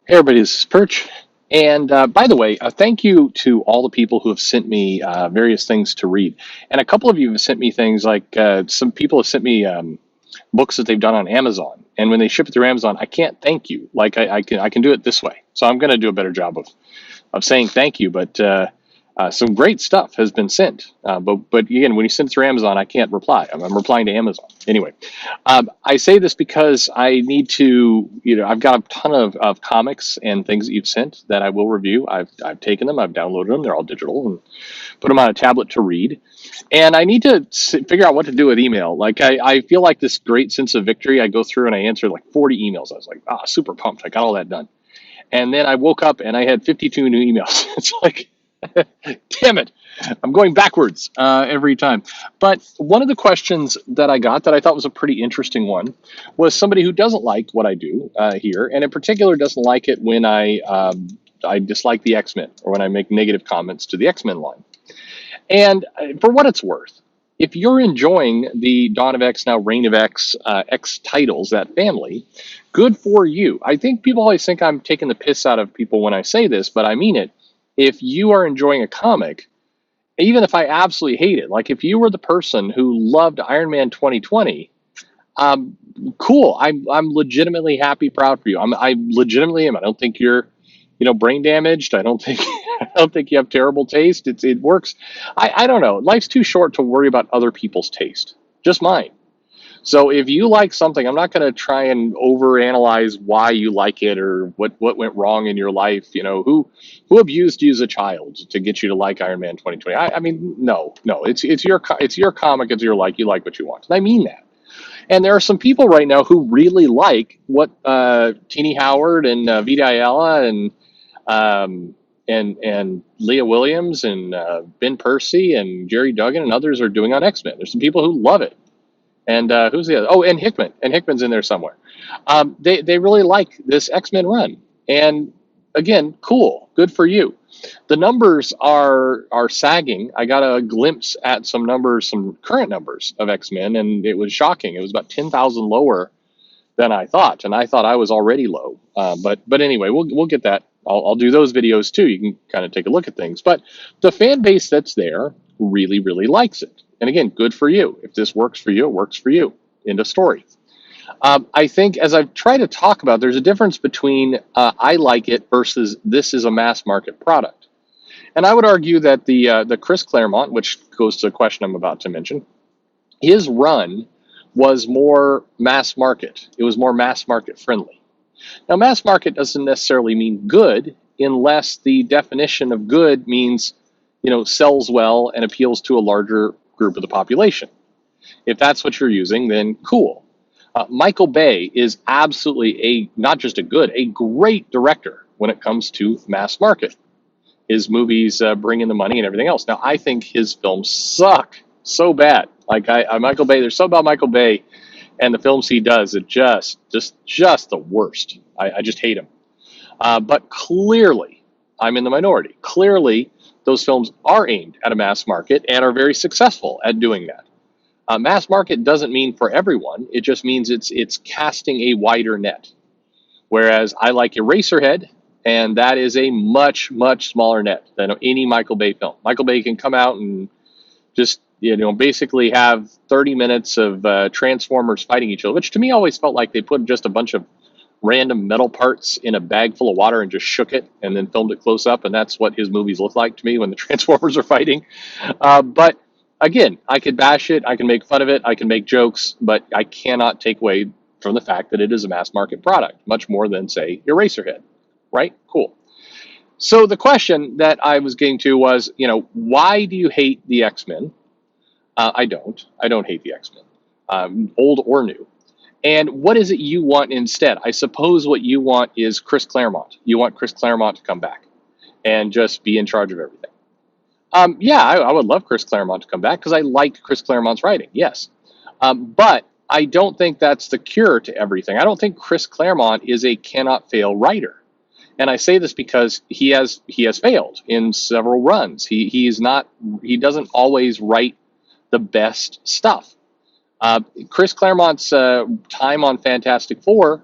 Hey everybody, this is Perch. And by the way, thank you to all the people who have sent me various things to read. And a couple of you have sent me things like some people have sent me books that they've done on Amazon. And when they ship it through Amazon, I can't thank you. Like I can do it this way. So I'm going to do a better job of saying thank you. But some great stuff has been sent. But again, when you send it through Amazon, I can't reply. I'm replying to Amazon. Anyway, I say this because I need to, I've got a ton of comics and things that you've sent that I will review. I've taken them, I've downloaded them, they're all digital, and put them on a tablet to read. And I need to figure out what to do with email. Like, I feel like this great sense of victory. I go through and I answered like 40 emails. I was like, super pumped. I got all that done. And then I woke up and I had 52 new emails. It's like, damn it. I'm going backwards every time. But one of the questions that I got that I thought was a pretty interesting one was somebody who doesn't like what I do here, and in particular doesn't like it when I dislike the X-Men or when I make negative comments to the X-Men line. And for what it's worth, if you're enjoying the Dawn of X, now Reign of X, X titles, that family, good for you. I think people always think I'm taking the piss out of people when I say this, but I mean it. If you are enjoying a comic, even if I absolutely hate it, like if you were the person who loved Iron Man 2020, um, cool. I'm legitimately happy, proud for you. I legitimately am. I don't think you're, brain damaged. I don't think I don't think you have terrible taste. It works. I don't know. Life's too short to worry about other people's taste. Just mine. So if you like something, I'm not going to try and overanalyze why you like it or what went wrong in your life. Who abused you as a child to get you to like Iron Man 2020. I mean, no. It's your comic. It's your like. You like what you want, and I mean that. And there are some people right now who really like what Teenie Howard and Vita Ayala and Leah Williams and Ben Percy and Jerry Duggan and others are doing on X-Men. There's some people who love it. And who's the other? Oh, and Hickman. And Hickman's in there somewhere. They really like this X-Men run. And again, cool. Good for you. The numbers are sagging. I got a glimpse at some numbers, some current numbers of X-Men, and it was shocking. It was about 10,000 lower than I thought, and I thought I was already low. But anyway, we'll get that. I'll do those videos too. You can kind of take a look at things. But the fan base that's there really, really likes it. And again, good for you. If this works for you, it works for you. End of story. I think as I've tried to talk about, there's a difference between I like it versus this is a mass market product. And I would argue that the Chris Claremont, which goes to the question I'm about to mention, his run was more mass market. It was more mass market friendly. Now, mass market doesn't necessarily mean good unless the definition of good means, sells well and appeals to a larger group of the population. If that's what you're using, then cool. Michael Bay is absolutely not just a great director when it comes to mass market. His movies bring in the money and everything else. Now, I think his films suck so bad. Like Michael Bay, there's something about Michael Bay and the films he does that just the worst. I just hate him. But clearly, I'm in the minority. Clearly, those films are aimed at a mass market and are very successful at doing that. Mass market doesn't mean for everyone. It just means it's casting a wider net. Whereas I like Eraserhead, and that is a much, much smaller net than any Michael Bay film. Michael Bay can come out and just, basically have 30 minutes of Transformers fighting each other, which to me always felt like they put just a bunch of random metal parts in a bag full of water and just shook it and then filmed it close up. And that's what his movies look like to me when the Transformers are fighting. But again, I could bash it. I can make fun of it. I can make jokes, but I cannot take away from the fact that it is a mass market product, much more than, say, Eraserhead, right? Cool. So the question that I was getting to was, why do you hate the X-Men? I don't. I don't hate the X-Men, old or new. And what is it you want instead? I suppose what you want is Chris Claremont. You want Chris Claremont to come back and just be in charge of everything. Yeah, I would love Chris Claremont to come back because I like Chris Claremont's writing, yes. But I don't think that's the cure to everything. I don't think Chris Claremont is a cannot fail writer. And I say this because he has failed in several runs. He doesn't always write the best stuff. Chris Claremont's time on Fantastic Four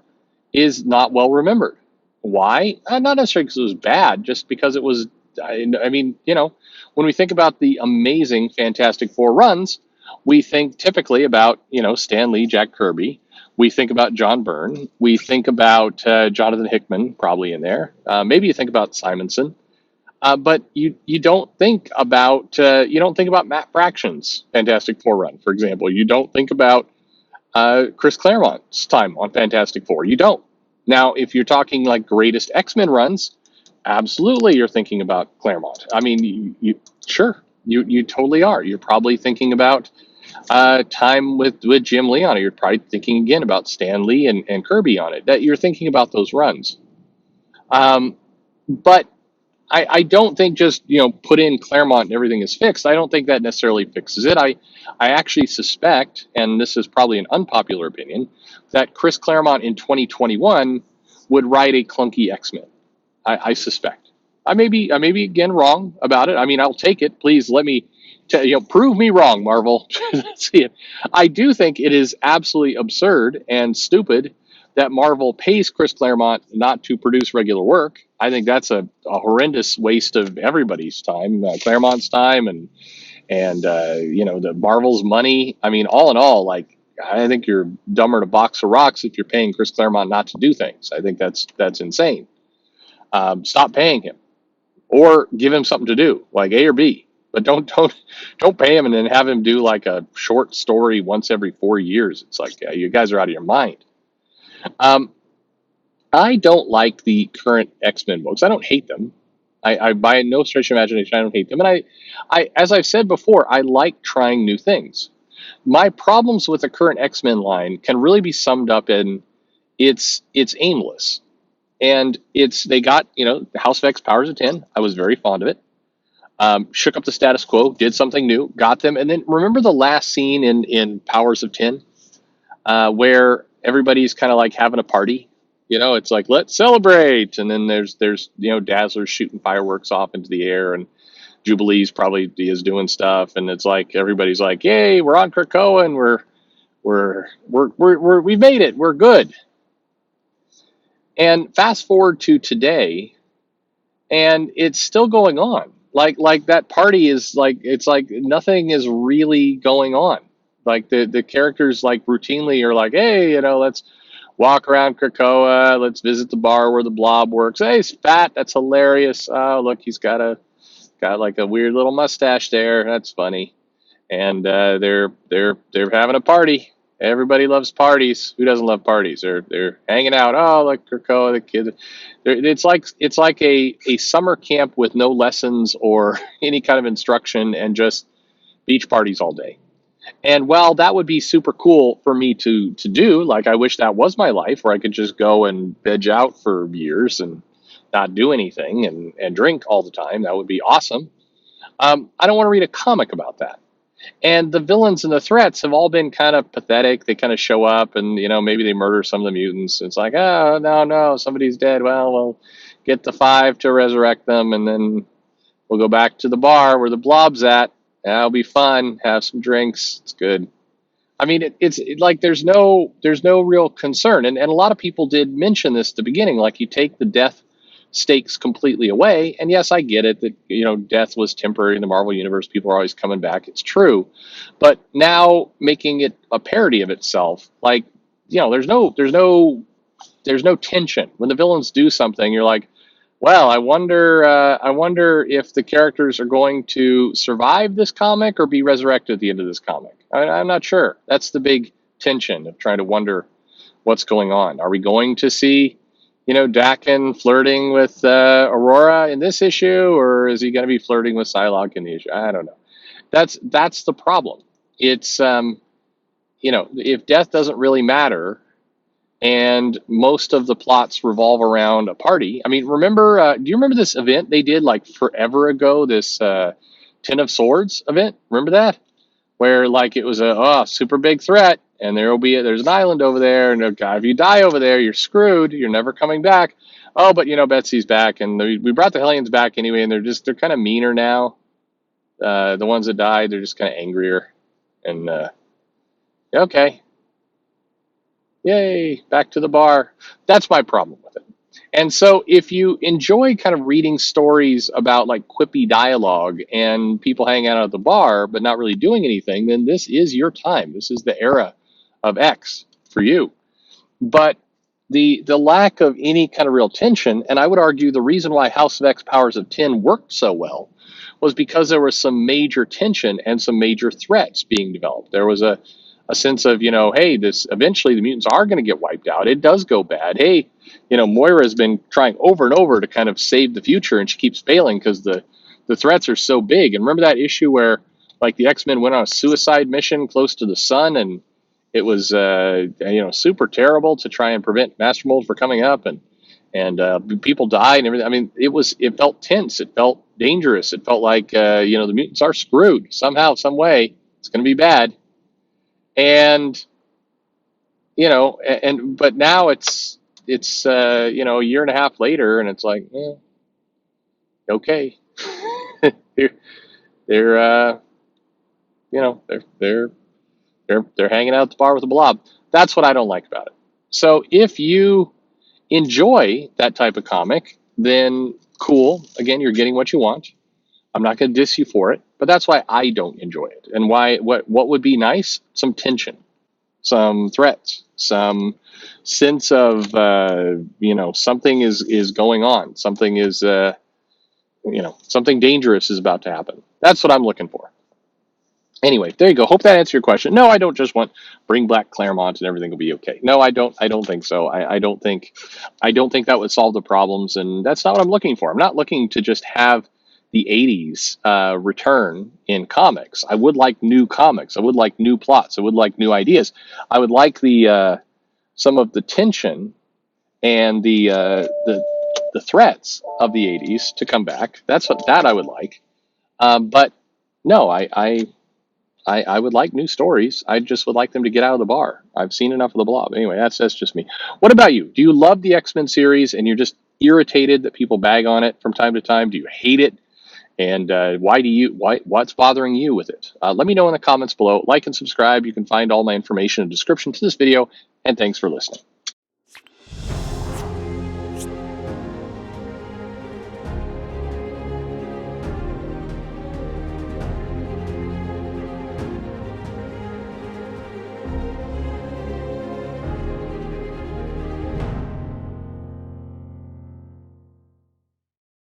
is not well remembered. Why? Not necessarily because it was bad, just because it was. I mean, when we think about the amazing Fantastic Four runs, we think typically about Stan Lee, Jack Kirby. We think about John Byrne. We think about Jonathan Hickman, probably in there. Maybe you think about Simonson, but you don't think about Matt Fraction's Fantastic Four run, for example. You don't think about Chris Claremont's time on Fantastic Four. You don't. Now, if you're talking like greatest X-Men runs, absolutely you're thinking about Claremont. I mean, you sure you totally are. You're probably thinking about time with Jim Lee on it. You're probably thinking again about Stan Lee and Kirby on it. That you're thinking about those runs. But I don't think just put in Claremont and everything is fixed. I don't think that necessarily fixes it. I actually suspect, and this is probably an unpopular opinion, that Chris Claremont in 2021 would write a clunky X-Men. I suspect. I may be again wrong about it. I mean, I'll take it. Please let me prove me wrong, Marvel. See it. I do think it is absolutely absurd and stupid that Marvel pays Chris Claremont not to produce regular work. I think that's a horrendous waste of everybody's time, Claremont's time, and the Marvel's money. I mean, all in all, like I think you're dumber than a box of rocks if you're paying Chris Claremont not to do things. I think that's insane. Stop paying him, or give him something to do, like A or B. But don't pay him and then have him do like a short story once every 4 years. It's like you guys are out of your mind. Um, I don't like the current X-Men books. I don't hate them. I by no stretch of imagination I don't hate them. And I as I've said before, I like trying new things. My problems with the current X-Men line can really be summed up in it's aimless. And they got House of X Powers of 10. I was very fond of it. Shook up the status quo, did something new, got them, and then remember the last scene in Powers of 10, where everybody's kind of like having a party. It's like let's celebrate, and then there's Dazzler's shooting fireworks off into the air, and Jubilee's probably is doing stuff, and it's like everybody's like, "Yay, we're on Krakoa, and we've made it, we're good." And fast forward to today, and it's still going on. Like that party is like it's like nothing is really going on. Like the characters like routinely are like, hey, let's walk around Krakoa, let's visit the bar where the Blob works. Hey, he's fat, that's hilarious. Oh, look, he's got like a weird little mustache there. That's funny. And they're having a party. Everybody loves parties. Who doesn't love parties? They're hanging out. Oh, like Krakoa, the kids. It's like a summer camp with no lessons or any kind of instruction and just beach parties all day. And while that would be super cool for me to do, like I wish that was my life where I could just go and veg out for years and not do anything and drink all the time. That would be awesome. I don't want to read a comic about that. And the villains and the threats have all been kind of pathetic. They kind of show up and, maybe they murder some of the mutants. It's like, oh, no, somebody's dead. Well, we'll get the 5 to resurrect them, and then we'll go back to the bar where the Blob's at. That'll be fun. Have some drinks. It's good. I mean, it's like there's no real concern. And a lot of people did mention this at the beginning, like you take the death stakes completely away. And yes, I get it that, death was temporary in the Marvel universe. People are always coming back. It's true. But now making it a parody of itself, like, there's no tension. When the villains do something, you're like, well, I wonder if the characters are going to survive this comic or be resurrected at the end of this comic. I'm not sure. That's the big tension of trying to wonder what's going on. Are we going to see, Dakin flirting with Aurora in this issue, or is he going to be flirting with Psylocke in the issue? I don't know. That's the problem. It's if death doesn't really matter, and most of the plots revolve around a party. I mean, remember? Do you remember this event they did like forever ago? This Ten of Swords event. Remember that? Where like it was a super big threat, and there's an island over there, and if you die over there, you're screwed. You're never coming back. Oh, but Betsy's back, and we brought the Hellions back anyway, and they're kind of meaner now. The ones that died, they're just kind of angrier, and okay. Yay, back to the bar. That's my problem with it. And so if you enjoy kind of reading stories about like quippy dialogue and people hanging out at the bar but not really doing anything, then this is your time. This is the era of X for you. But the lack of any kind of real tension, and I would argue the reason why House of X Powers of 10 worked so well was because there was some major tension and some major threats being developed. There was a sense of, hey, this eventually the mutants are going to get wiped out. It does go bad. Hey, Moira has been trying over and over to kind of save the future, and she keeps failing because the threats are so big. And remember that issue where like the X-Men went on a suicide mission close to the sun, and it was super terrible to try and prevent Master Mold from coming up, and people died and everything. I mean, it felt tense. It felt dangerous. It felt like the mutants are screwed somehow, some way. It's going to be bad. And but now it's a year and a half later, and it's like, okay, they're they're hanging out at the bar with the Blob. That's what I don't like about it. So if you enjoy that type of comic, then cool. Again, you're getting what you want. I'm not going to diss you for it, but that's why I don't enjoy it. And what would be nice? Some tension, some threats, some sense of something is going on. Something is something dangerous is about to happen. That's what I'm looking for. Anyway, there you go. Hope that answered your question. No, I don't just want bring back Claremont and everything will be okay. No, I don't think so. I don't think that would solve the problems, and that's not what I'm looking for. I'm not looking to just have the 80s return in comics. I would like new comics. I would like new plots. I would like new ideas. I would like the some of the tension and the threats of the 80s to come back. That I would like. But no, I would like new stories. I just would like them to get out of the bar. I've seen enough of the Blob. Anyway, that's just me. What about you? Do you love the X-Men series and you're just irritated that people bag on it from time to time? Do you hate it? And what's bothering you with it? Let me know in the comments below. Like and subscribe. You can find all my information in the description to this video. And thanks for listening.